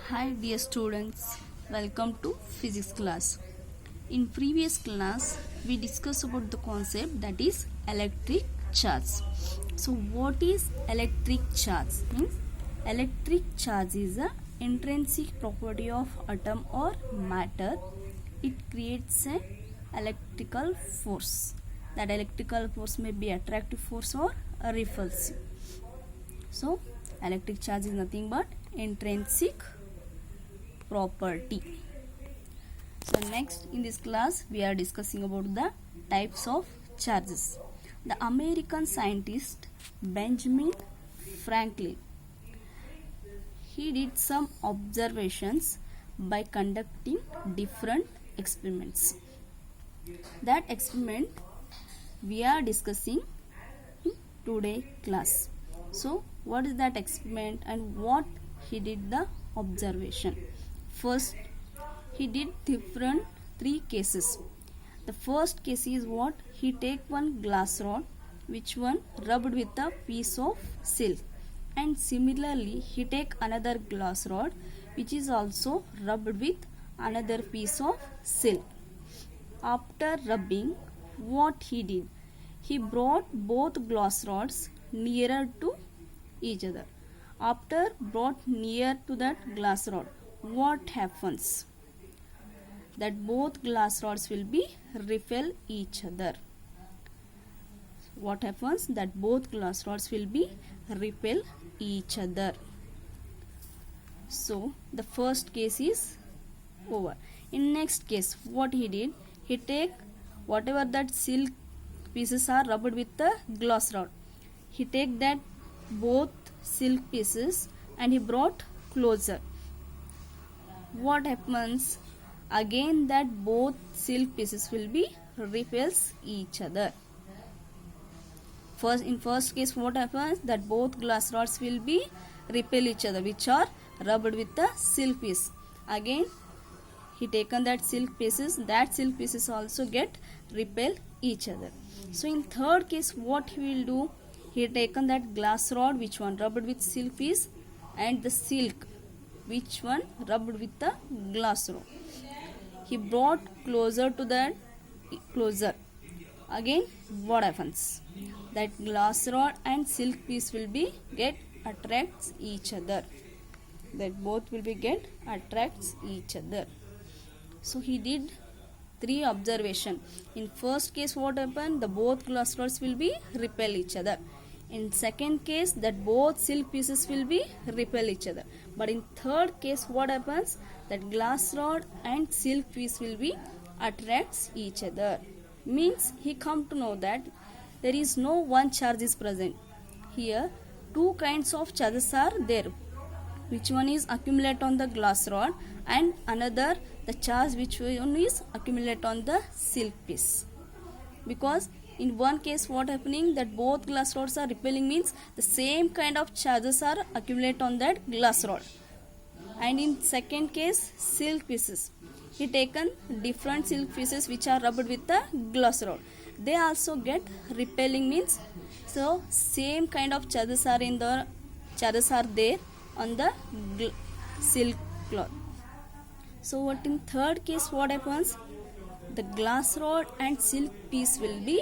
Hi dear students, welcome to physics class. In previous class we discussed about the concept that is electric charge. So what is electric charge? Means electric charge is a intrinsic property of atom or matter. It creates a electrical force. That electrical force may be attractive force or a repulsive. So electric charge is nothing but intrinsic property. So next in this class we are discussing about the types of charges. The American scientist Benjamin Franklin, he did some observations by conducting different experiments. That experiment we are discussing in today class. So what is that experiment and what he did the observation? First, he did different three cases. The first case is what? He take one glass rod, which one rubbed with a piece of silk, and similarly he take another glass rod, which is also rubbed with another piece of silk. After rubbing, what he did? He brought both glass rods nearer to each other. After brought near to that glass rod, what happens? That both glass rods will be repel each other. What happens? That both glass rods will be repel each other. So the first case is over. In next case, what he did? He take whatever that silk pieces are rubbed with the glass rod. He take that both silk pieces and he brought closer. What happens? Again that both silk pieces will be repels each other. In first case what happens? That both glass rods will be repel each other, which are rubbed with the silk piece. Again he taken that silk pieces also get repel each other. So in third case what he will do? He taken that glass rod, which one rubbed with silk piece, and the silk, which one rubbed with the glass rod. He brought closer to that, closer. Again what happens? That glass rod and silk piece will be get attracts each other. That both will be get attracts each other. So he did three observation. In first case what happened? The both glass rods will be repel each other. In second case, that both silk pieces will be repel each other. But in third case what happens? That glass rod and silk piece will be attracts each other. Means he come to know that there is no one charge is present. Here two kinds of charges are there. Which one is accumulate on the glass rod and another the charge which one is accumulate on the silk piece. Because in one case what happening? That both glass rods are repelling, means the same kind of charges are accumulate on that glass rod. And in second case silk pieces, he taken different silk pieces which are rubbed with the glass rod. They also get repelling, means so same kind of charges are there on the silk cloth. So what in third case what happens? The glass rod and silk piece will be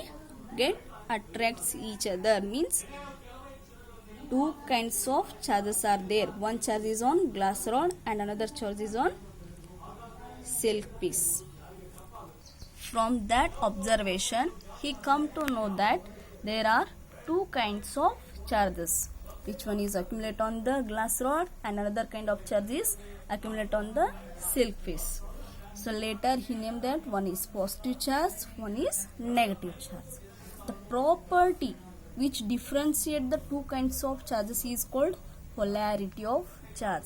get attracts each other, means two kinds of charges are there. One charge is on glass rod and another charge is on silk piece. From that observation he come to know that there are two kinds of charges. Which one is accumulate on the glass rod and another kind of charge is accumulate on the silk piece. So later he named that one is positive charge, one is negative charge. The property which differentiate the two kinds of charges is called polarity of charge.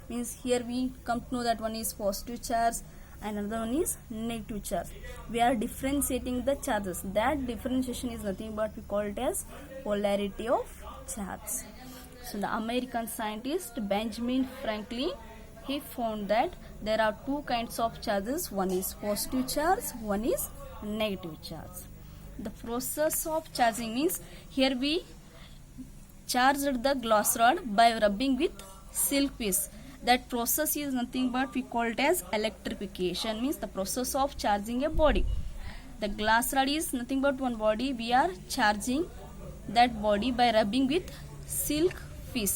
Means here we come to know that one is positive charge and another one is negative charge. We are differentiating the charges. That differentiation is nothing but we call it as polarity of charge. So the American scientist Benjamin Franklin, he found that there are two kinds of charges. One is positive charge, one is negative charge. The process of charging means here we charged the glass rod by rubbing with silk piece. That process is nothing but we call it as electrification, means the process of charging a body. The glass rod is nothing but one body. We are charging that body by rubbing with silk fish.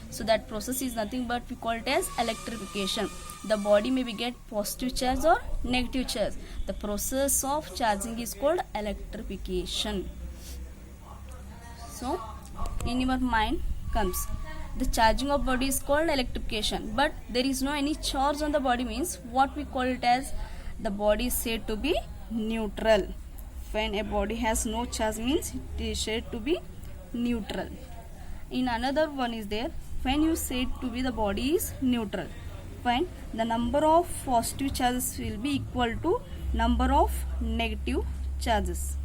So that process is nothing but we call it as electrification. The body may be get positive charge or negative charge. The process of charging is called electrification. So in your mind comes the charging of body is called electrification, but there is no any charge on the body, means what we call it as the body is said to be neutral. When a body has no charge means it is said to be neutral. In another one is there, when you said to be the body is neutral, when the number of positive charges will be equal to number of negative charges.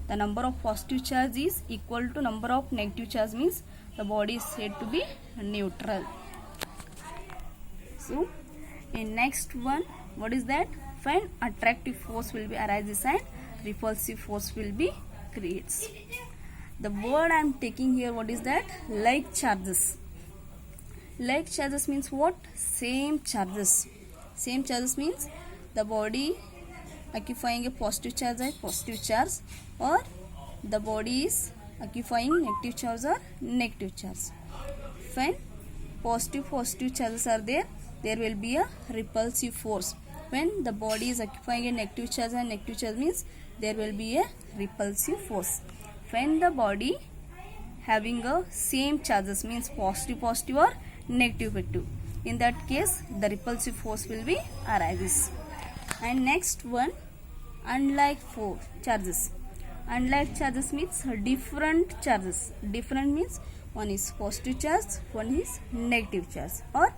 The number of positive charge is equal to number of negative charge, means the body is said to be neutral. So in next one, what is that? When attractive force will be arises and repulsive force will be creates. The word I am taking here, what is that? Like charges. Like charges means what? Same charges. Same charges means the body occupying a positive charge as positive charge, or the body is occupying negative charge or negative charge. When positive charges are there, there will be a repulsive force. When the body is occupying a negative charge and negative charge means there will be a repulsive force. When the body having a same charges means positive or negative, in that case the repulsive force will be arises. And next one, unlike charges. Unlike charges means different charges. Different means one is positive charge, one is negative charge, or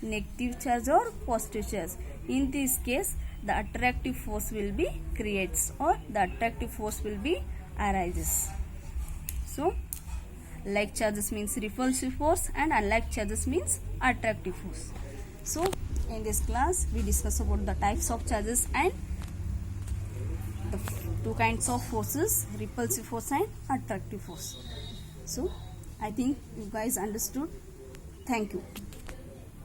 negative charge or positive charge. In this case the attractive force will be creates, or the attractive force will be arises. So like charges means repulsive force and unlike charges means attractive force. So in this class we discuss about the types of charges and the two kinds of forces, repulsive force and attractive force. So I think you guys understood. Thank you.